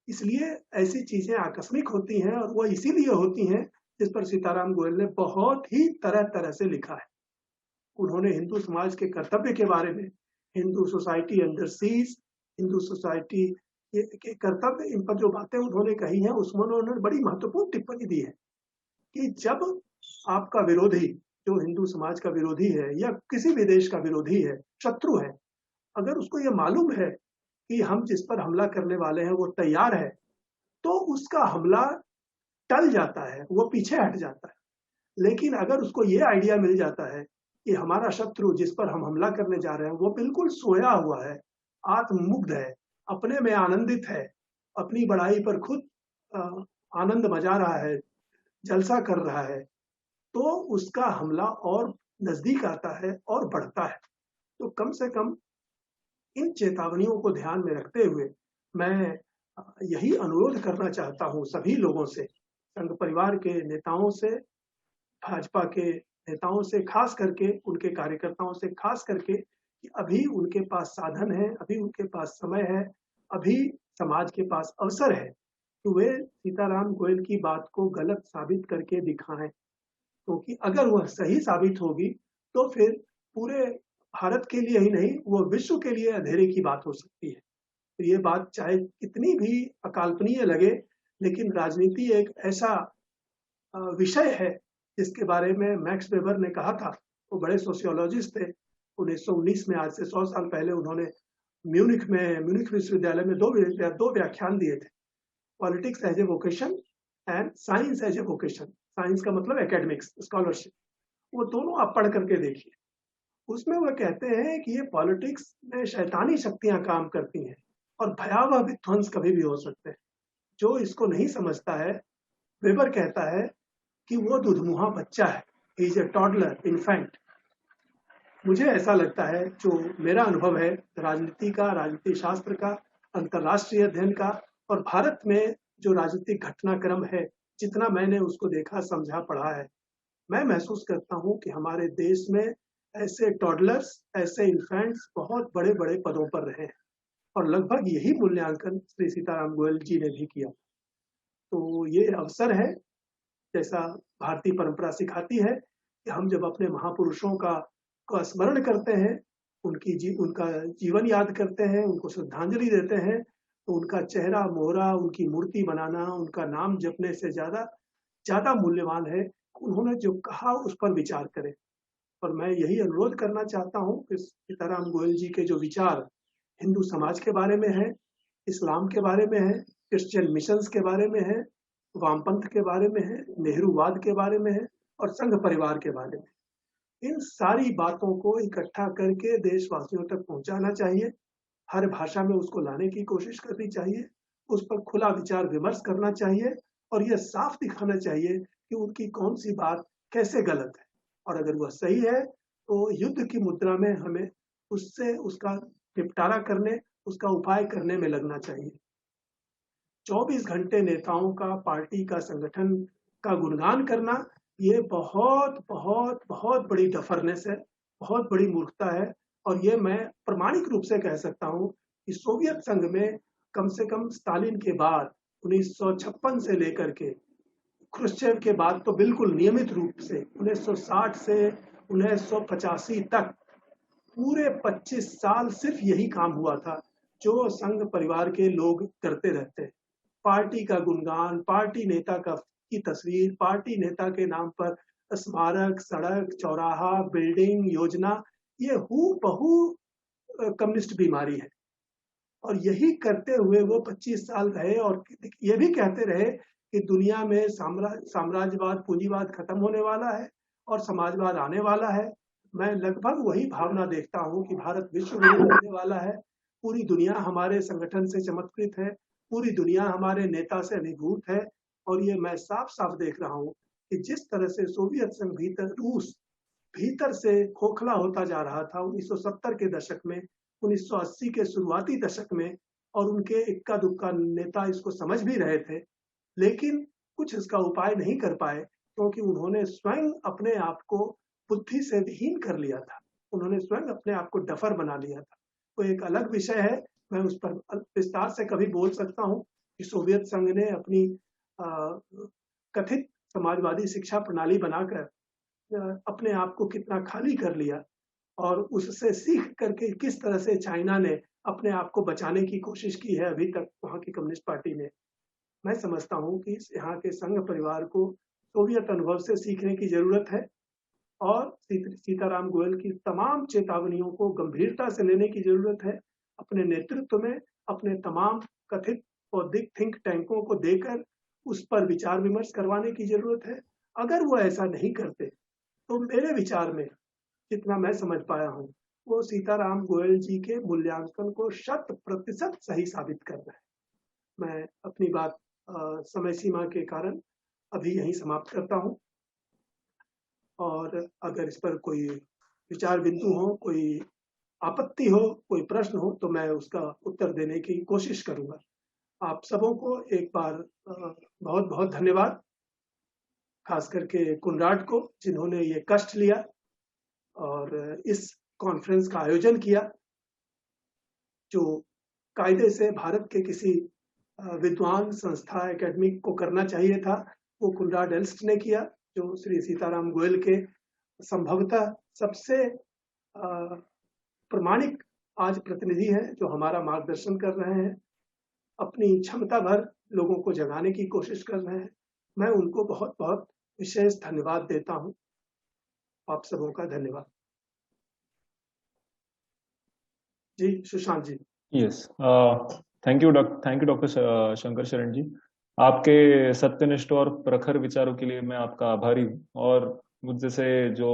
इसलिए ऐसी चीजें आकस्मिक होती हैं और वो इसीलिए होती हैं जिस पर सीताराम गोयल ने बहुत ही तरह से लिखा है। उन्होंने हिंदू समाज के कर्तव्य के बारे में, Hindu society under seize, Hindu society के कर्तव्य, इन पर जो बातें उन्होंने कही हैं उसमें उन्होंने बड़ी महत्वपूर्ण टिप्पणी दी है कि जब आपका विरोधी, जो हिंदू समाज का विरोधी है या किसी भी देश का विरोधी है, शत्रु है, अगर उसको ये मालूम है कि हम जिस पर हमला करने वाले हैं वो तैयार है, तो उसका हमला टल जाता है, वो पीछे हट जाता है। लेकिन अगर उसको ये आइडिया मिल जाता है कि हमारा शत्रु जिस पर हम हमला करने जा रहे हैं वो बिल्कुल सोया हुआ है, आत्ममुग्ध है, अपने में आनंदित है, अपनी बड़ाई पर खुद आनंद मजा रहा है, जलसा कर रहा है, तो उसका हमला और नजदीक आता है और बढ़ता है। तो कम से कम इन चेतावनियों को ध्यान में रखते हुए मैं यही अनुरोध करना चाहता हूं सभी लोगों से संघ परिवार के नेताओं से, भाजपा के नेताओं से, खास करके उनके कार्यकर्ताओं से, खास करके कि अभी उनके पास साधन है, अभी उनके पास समय है, अभी समाज के पास अवसर है तो वे सीताराम गोयल की बात को गलत साबित करके दिखाएं, क्योंकि अगर वह सही साबित होगी तो फिर पूरे भारत के लिए ही नहीं, वो विश्व के लिए अंधेरे की बात हो सकती है। तो ये बात चाहे कितनी भी अकाल्पनीय लगे, लेकिन राजनीति एक ऐसा विषय है जिसके बारे में मैक्स वेबर ने कहा था। वो बड़े सोशियोलॉजिस्ट थे। 1919 में, आज से 100 साल पहले, उन्होंने म्यूनिख विश्वविद्यालय में दो व्याख्यान दिए थे, politics as a vocation and science as a vocation. Science का मतलब एकेडमिक्स, स्कॉलरशिप। वो दोनों आप पढ़ करके देखिए। उसमें वो कहते हैं कि ये पॉलिटिक्स में शैतानी शक्तियां काम करती हैं और भयावह विध्वंस कभी भी हो सकते हैं। जो इसको नहीं समझता है, वेबर कहता है कि वो दुधमुहा बच्चा है, he is a toddler, infant. मुझे ऐसा लगता है, जो मेरा अनुभव है राजनीति का, राजनीति शास्त्र का, अंतर्राष्ट्रीय अध्ययन का और भारत में जो राजनीतिक घटनाक्रम है, जितना मैंने उसको देखा, समझा, पढ़ा है, मैं महसूस करता हूं कि हमारे देश में ऐसे टॉडलर्स, ऐसे इन्फेंट्स बहुत बड़े बड़े पदों पर रहे हैं और लगभग यही मूल्यांकन श्री सीताराम गोयल जी ने भी किया। तो ये अवसर है, जैसा भारतीय परंपरा सिखाती है कि हम जब अपने महापुरुषों का स्मरण करते हैं, उनका जीवन याद करते हैं, उनको श्रद्धांजलि देते हैं, तो उनका चेहरा मोहरा, उनकी मूर्ति बनाना, उनका नाम जपने से ज्यादा मूल्यवान है। उन्होंने जो कहा उस पर विचार करें। और मैं यही अनुरोध करना चाहता हूं कि सीताराम गोयल जी के जो विचार हिंदू समाज के बारे में है, इस्लाम के बारे में है, क्रिश्चियन मिशंस के बारे में है, वामपंथ के बारे में है, नेहरूवाद के बारे में है और संघ परिवार के बारे में, इन सारी बातों को इकट्ठा करके देशवासियों तक पहुंचाना चाहिए। हर भाषा में उसको लाने की कोशिश करनी चाहिए, उस पर खुला विचार विमर्श करना चाहिए और यह साफ दिखाना चाहिए कि उनकी कौन सी बात कैसे गलत है, और अगर वह सही है तो युद्ध की मुद्रा में हमें उसका निपटारा करने, उसका उपाय करने में लगना चाहिए। 24 घंटे नेताओं का, पार्टी का, संगठन का गुणगान करना, ये बहुत बहुत बहुत बड़ी डफरनेस है, बहुत बड़ी मूर्खता है। और ये मैं प्रामाणिक रूप से कह सकता हूं कि सोवियत संघ में कम से कम स्टालिन के बाद 1956 से लेकर के क्रुश्चेव के बाद तो बिल्कुल नियमित रूप से 1960 से 1985 तक पूरे 25 साल सिर्फ यही काम हुआ था जो संघ परिवार के लोग करते रहते। पार्टी का गुणगान, पार्टी नेता की तस्वीर, पार्टी नेता के नाम पर स्मारक, सड़क, चौराहा, बिल्डिंग, योजना, ये हूबहू कम्युनिस्ट बीमारी है। और यही करते हुए वो 25 साल रहे और ये भी कहते रहे कि दुनिया में साम्राज्यवाद, पूंजीवाद खत्म होने वाला है और समाजवाद आने वाला है। मैं लगभग वही भावना देखता हूँ कि भारत विश्व गुरु बनने वाला है, पूरी दुनिया हमारे संगठन से चमत्कृत है, पूरी दुनिया हमारे नेता से अभिभूत है। और ये मैं साफ साफ देख रहा हूँ कि जिस तरह से सोवियत संघ रूस भीतर से खोखला होता जा रहा था 1970 के दशक में, 1980 के शुरुआती दशक में, और उनके इक्का दुक्का नेता इसको समझ भी रहे थे, लेकिन कुछ इसका उपाय नहीं कर पाए क्योंकि उन्होंने स्वयं अपने आप को बुद्धि से विहीन कर लिया था, उन्होंने स्वयं अपने आप को डफर बना लिया था। तो एक अलग विषय है, मैं उस पर विस्तार से कभी बोल सकता हूँ कि सोवियत संघ ने अपनी कथित समाजवादी शिक्षा प्रणाली बनाकर अपने आप को कितना खाली कर लिया और उससे सीख करके किस तरह से चाइना ने अपने आप को बचाने की कोशिश की है अभी तक वहां की कम्युनिस्ट पार्टी ने। मैं समझता हूं कि यहाँ के संघ परिवार को सोवियत अनुभव से सीखने की जरूरत है और सीताराम गोयल की तमाम चेतावनियों को गंभीरता से लेने की जरूरत है। अपने नेतृत्व में अपने तमाम कथित बौद्धिक थिंक टैंकों को देकर उस पर विचार विमर्श करवाने की जरूरत है। अगर वो ऐसा नहीं करते तो मेरे विचार में, जितना मैं समझ पाया हूँ, वो सीताराम गोयल जी के मूल्यांकन को 100% सही साबित कर रहा है। मैं अपनी बात समय सीमा के कारण अभी यहीं समाप्त करता हूँ और अगर इस पर कोई विचार बिंदु हो, कोई आपत्ति हो, कोई प्रश्न हो तो मैं उसका उत्तर देने की कोशिश करूंगा। आप सबों को एक बार बहुत बहुत धन्यवाद। खास करके कुनराड को, जिन्होंने ये कष्ट लिया और इस कॉन्फ्रेंस का आयोजन किया, जो कायदे से भारत के किसी विद्वान संस्था एकेडमिक को करना चाहिए था, वो कुनराड एल्स्ट ने किया, जो श्री सीताराम गोयल के संभवतः सबसे प्रमाणिक आज प्रतिनिधि हैं, जो हमारा मार्गदर्शन कर रहे हैं, अपनी क्षमता भर लोगों को जगाने की कोशिश कर रहे हैं। मैं उनको बहुत बहुत विशेष धन्यवाद देता हूं। आप सबों का धन्यवाद। जी, Sushant ji. Yes, thank you doctor Shankar Sharan ji. आपके सत्यनिष्ठ और प्रखर विचारों के लिए मैं आपका आभारी हूँ, और मुझ जैसे जो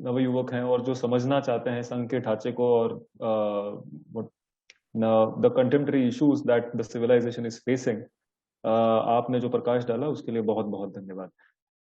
नवयुवक हैं और जो समझना चाहते हैं संघ के ढांचे को और the contemporary issues that the civilization is facing, आपने जो प्रकाश डाला उसके लिए बहुत बहुत धन्यवाद।